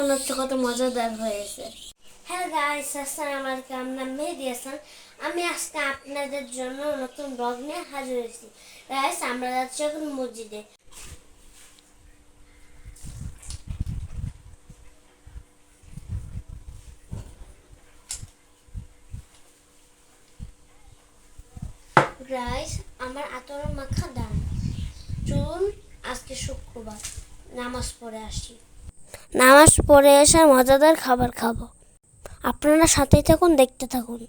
মনে হচ্ছে কত মজাদার হয়েছে। হ্যালো গাইস, আসসালামু আলাইকুম। আমার নাম মেহেদি হাসান। আমি আজকে আপনাদের জন্য নতুন ব্লগ নিয়ে হাজির হয়েছি। গাইস, আমরা যাচ্ছি এখন মসজিদে। গাইস, আমার আতর মাখা দান। চলুন আজকে শুক্রবার নামাজ পড়ে আসি। নামাজ পড়ে এসে মজাদার খাবার খাবো। আপনারা সাথেই থাকুন, দেখতে থাকুন।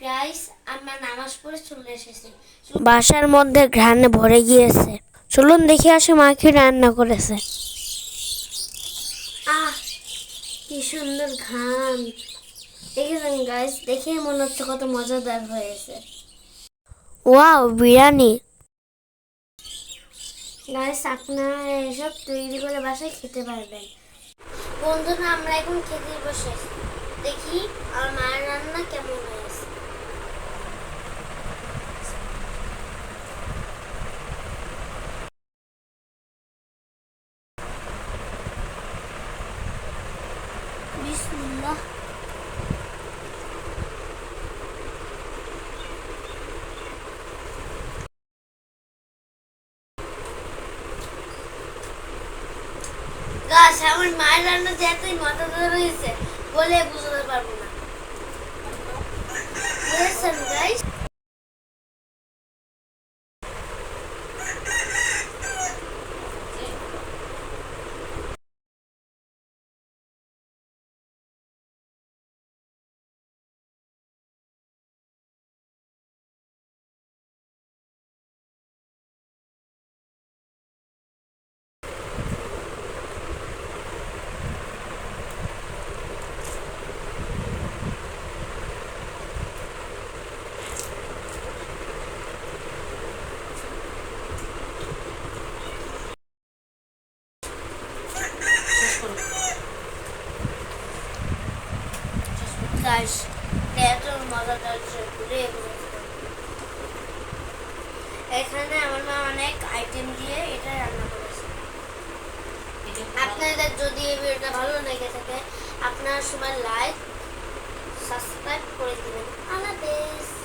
গাইস, আমরা নামাজ পড়ে চলে এসেছি। বাসার মধ্যে ঘ্রাণে ভরে গিয়েছে। চলুন দেখে আসি মা কি রান্না করেছে। আহ, কি সুন্দর ঘ্রাণ। দেখেছেন গাইস, দেখে মনে হচ্ছে কত মজাদার হয়েছে। ওয়াও, বিরিয়ানি। গাইস আপনারা এসব তৈরি করে বাসায় খেতে পারবেন। বন্ধুরা আমরা এখন খেতে বসে আছি। দেখি আমার মায়ের রান্না কেমন হয়েছে। বিসমিল্লাহ। গাছ আমার মায়ের রান্না যে এতই মজাদার হয়েছে বলে বুঝতে পারবো না। বুঝেছেন গাইস? গাইস এত মজাদার ছিল ঘুরে এখানে আমার মা অনেক আইটেম দিয়ে এটা রান্না করেছে। আপনাদের যদি এই ভিডিওটা ভালো লেগে থাকে আপনারা সবাই লাইক সাবস্ক্রাইব করে দিবেন। আল্লাহ হাফেজ।